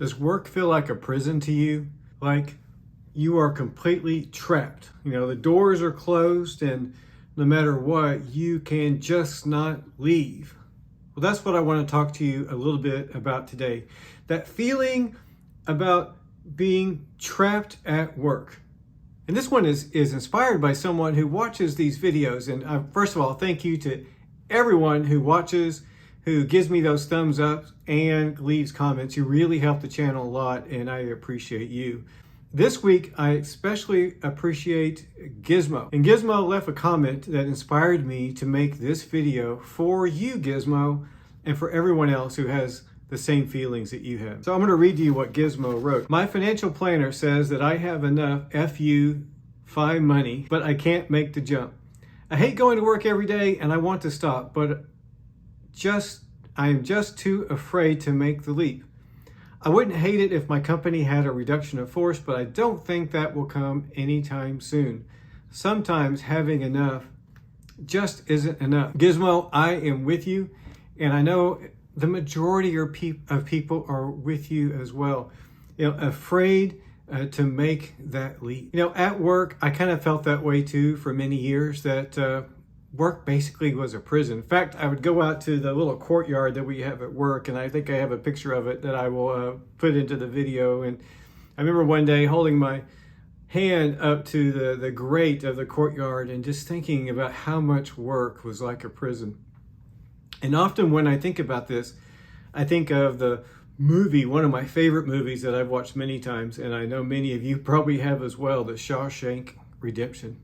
Does work feel like a prison to you? Like you are completely trapped. You know, the doors are closed and no matter what, you can just not leave. Well, that's what I want to talk to you a little bit about today. That feeling about being trapped at work. And this one is inspired by someone who watches these videos. And first of all, thank you to everyone who watches, who gives me those thumbs up and leaves comments. You really help the channel a lot, and I appreciate you. This week, I especially appreciate Gizmo. And Gizmo left a comment that inspired me to make this video for you, Gizmo, and for everyone else who has the same feelings that you have. So I'm gonna read to you what Gizmo wrote. My financial planner says that I have enough FU-FI money, but I can't make the jump. I hate going to work every day and I want to stop, but I am just too afraid to make the leap. I wouldn't hate it if my company had a reduction of force, but I don't think that will come anytime soon. Sometimes having enough just isn't enough. Gizmo, I am with you, and I know the majority of people are with you as well. You know, afraid to make that leap. You know, at work, I kind of felt that way too for many years, that work basically was a prison. In fact, I would go out to the little courtyard that we have at work, and I think I have a picture of it that I will put into the video. And I remember one day holding my hand up to the grate of the courtyard and just thinking about how much work was like a prison. And often when I think about this, I think of the movie, one of my favorite movies that I've watched many times, and I know many of you probably have as well, The Shawshank Redemption.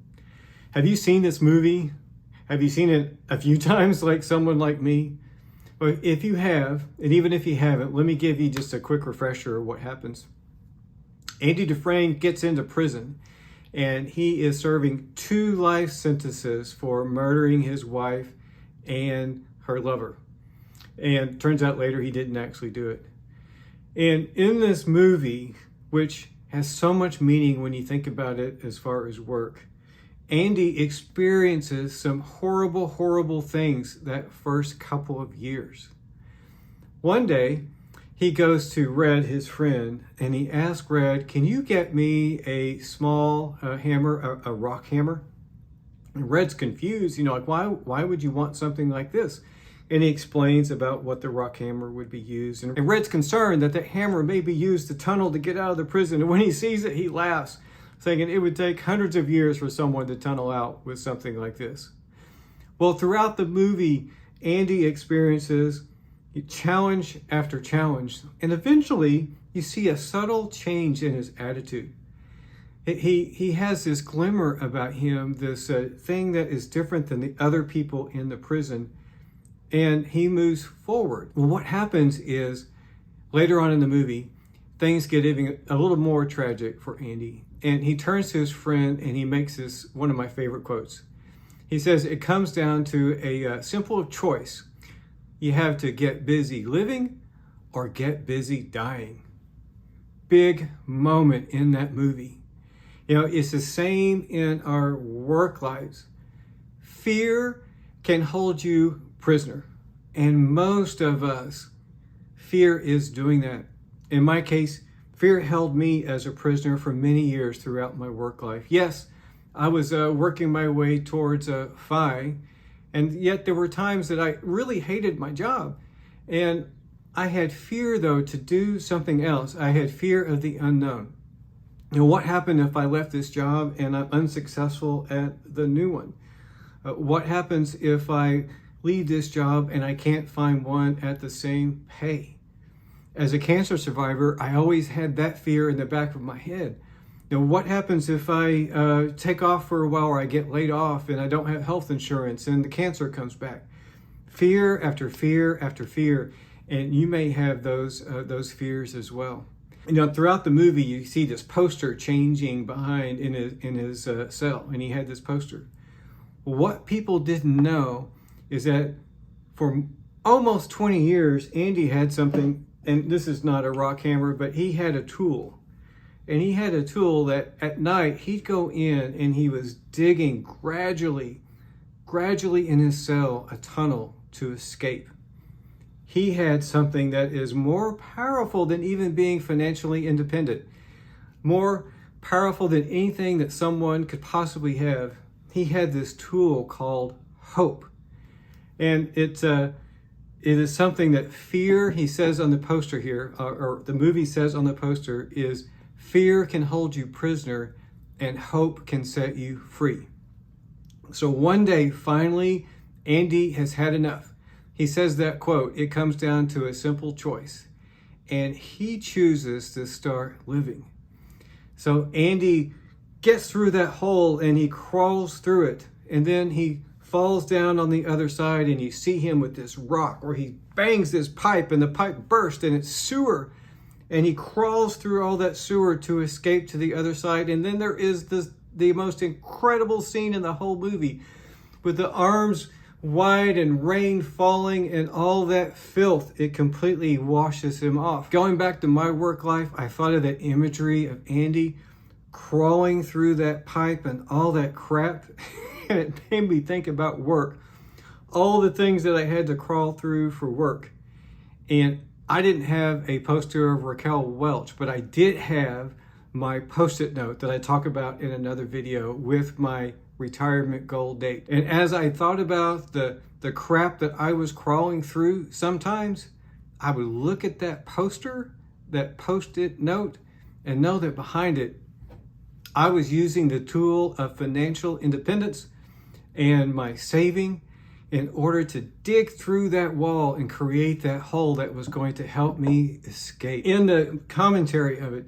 Have you seen this movie? Have you seen it a few times like someone like me? Well, if you have, and even if you haven't, let me give you just a quick refresher of what happens. Andy Dufresne gets into prison and he is serving 2 life sentences for murdering his wife and her lover. And turns out later he didn't actually do it. And in this movie, which has so much meaning when you think about it as far as work, Andy experiences some horrible, horrible things that first couple of years. One day, he goes to Red, his friend, and he asks Red, can you get me a small hammer, a rock hammer? And Red's confused, you know, like, why would you want something like this? And he explains about what the rock hammer would be used. And Red's concerned that that hammer may be used to tunnel to get out of the prison. And when he sees it, he laughs, thinking it would take hundreds of years for someone to tunnel out with something like this. Well, throughout the movie, Andy experiences challenge after challenge, and eventually you see a subtle change in his attitude. He has this glimmer about him, this thing that is different than the other people in the prison, and he moves forward. Well, what happens is later on in the movie, things get even a little more tragic for Andy. And he turns to his friend and he makes this one of my favorite quotes. He says, it comes down to a simple choice. You have to get busy living or get busy dying. Big moment in that movie. You know, it's the same in our work lives. Fear can hold you prisoner. And most of us, fear is doing that. In my case, fear held me as a prisoner for many years throughout my work life. Yes, I was working my way towards FI, and yet there were times that I really hated my job. And I had fear, though, to do something else. I had fear of the unknown. You know, what happened if I left this job and I'm unsuccessful at the new one? What happens if I leave this job and I can't find one at the same pay? As a cancer survivor, I always had that fear in the back of my head. You know, what happens if I take off for a while or I get laid off and I don't have health insurance and the cancer comes back? Fear after fear after fear, and you may have those fears as well. You know, throughout the movie, you see this poster changing behind in his cell, and he had this poster. What people didn't know is that for almost 20 years, Andy had something. And this is not a rock hammer, but he had a tool. And he had a tool that at night he'd go in and he was digging gradually in his cell a tunnel to escape. he had something that is more powerful than even being financially independent, more powerful than anything that someone could possibly have. He had this tool called hope. And it is something that fear, he says on the poster here, or the movie says on the poster, is fear can hold you prisoner and hope can set you free. So one day, finally, Andy has had enough. He says that quote, it comes down to a simple choice. And he chooses to start living. So Andy gets through that hole and he crawls through it. And then he falls down on the other side and you see him with this rock where he bangs this pipe and the pipe bursts and it's sewer. And he crawls through all that sewer to escape to the other side. And then there is the most incredible scene in the whole movie with the arms wide and rain falling and all that filth. It completely washes him off. Going back to my work life, I thought of that imagery of Andy crawling through that pipe and all that crap. And it made me think about work. All the things that I had to crawl through for work. And I didn't have a poster of Raquel Welch, but I did have my Post-it note that I talk about in another video with my retirement goal date. And as I thought about the crap that I was crawling through, sometimes I would look at that poster, that Post-it note, and know that behind it, I was using the tool of financial independence and my saving in order to dig through that wall and create that hole that was going to help me escape. In the commentary of it,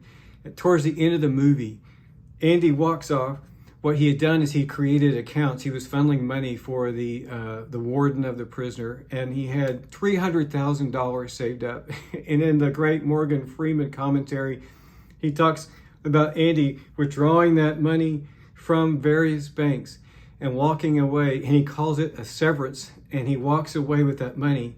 towards the end of the movie, Andy walks off. What he had done is he created accounts. He was funneling money for the warden of the prisoner, and he had $300,000 saved up. And in the great Morgan Freeman commentary, he talks about Andy withdrawing that money from various banks and walking away, and he calls it a severance, and he walks away with that money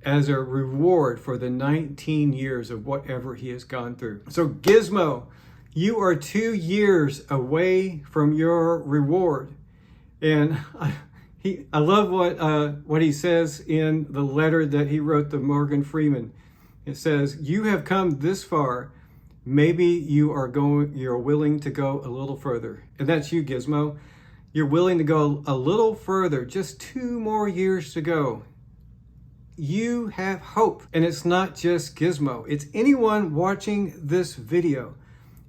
as a reward for the 19 years of whatever he has gone through. So Gizmo, you are 2 years away from your reward. And I love what he says in the letter that he wrote to Morgan Freeman. It says, "You have come this far. Maybe you're willing to go a little further." And that's you, Gizmo. You're willing to go a little further, just 2 more years to go. You have hope. And it's not just Gizmo. It's anyone watching this video.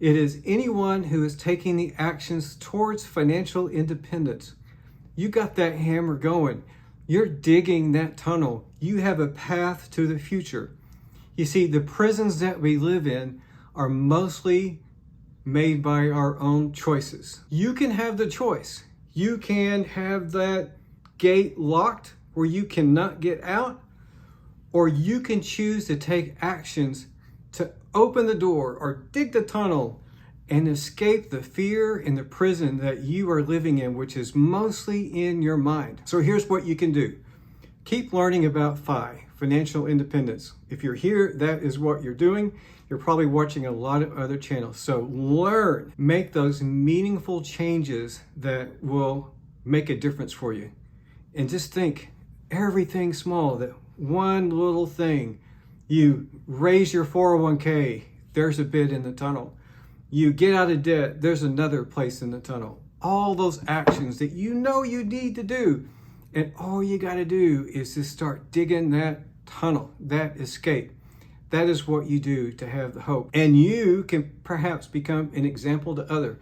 It is anyone who is taking the actions towards financial independence. You got that hammer going. You're digging that tunnel. You have a path to the future. You see, the prisons that we live in are mostly made by our own choices. You can have the choice. You can have that gate locked where you cannot get out, or you can choose to take actions to open the door or dig the tunnel and escape the fear and the prison that you are living in, which is mostly in your mind. So here's what you can do. Keep learning about FI, financial independence. If you're here, that is what you're doing. You're probably watching a lot of other channels. So learn, make those meaningful changes that will make a difference for you. And just think, everything small, that one little thing. You raise your 401k, there's a bit in the tunnel. You get out of debt, there's another place in the tunnel. All those actions that you know you need to do. And all you got to do is to start digging that tunnel, that escape. That is what you do to have the hope. And you can perhaps become an example to others.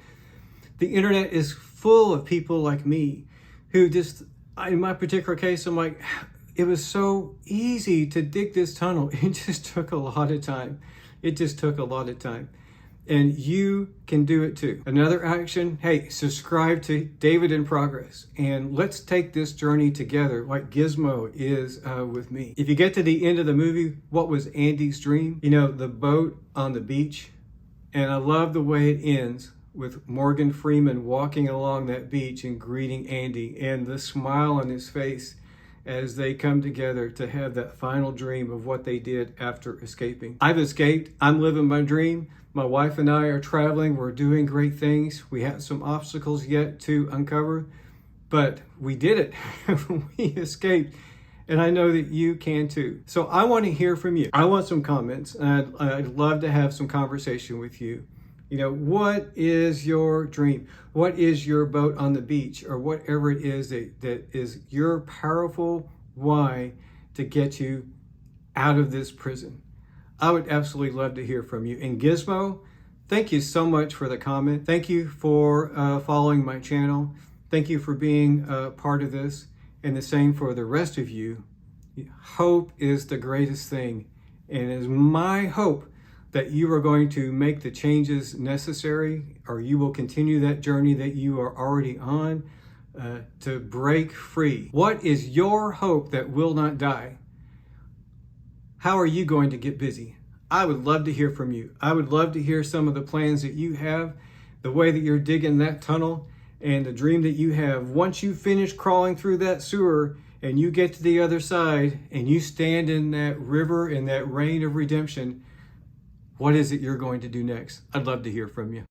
The internet is full of people like me who just, in my particular case, I'm like, it was so easy to dig this tunnel. It just took a lot of time. It just took a lot of time. And you can do it too. Another action, hey, subscribe to David in Progress. And let's take this journey together like Gizmo is with me. If you get to the end of the movie, what was Andy's dream? You know, the boat on the beach. And I love the way it ends with Morgan Freeman walking along that beach and greeting Andy and the smile on his face as they come together to have that final dream of what they did after escaping. I've escaped. I'm living my dream. My wife and I are traveling. We're doing great things. We have some obstacles yet to uncover, but we did it. We escaped. And I know that you can too. So I want to hear from you. I want some comments, and I'd love to have some conversation with you. You know, what is your dream? What is your boat on the beach, or whatever it is that is your powerful why to get you out of this prison? I would absolutely love to hear from you. And Gizmo, thank you so much for the comment. Thank you for following my channel. Thank you for being part of this. And the same for the rest of you. Hope is the greatest thing. And it is my hope that you are going to make the changes necessary, or you will continue that journey that you are already on to break free. What is your hope that will not die? How are you going to get busy? I would love to hear from you. I would love to hear some of the plans that you have, the way that you're digging that tunnel, and the dream that you have. Once you finish crawling through that sewer and you get to the other side and you stand in that river, in that rain of redemption, what is it you're going to do next? I'd love to hear from you.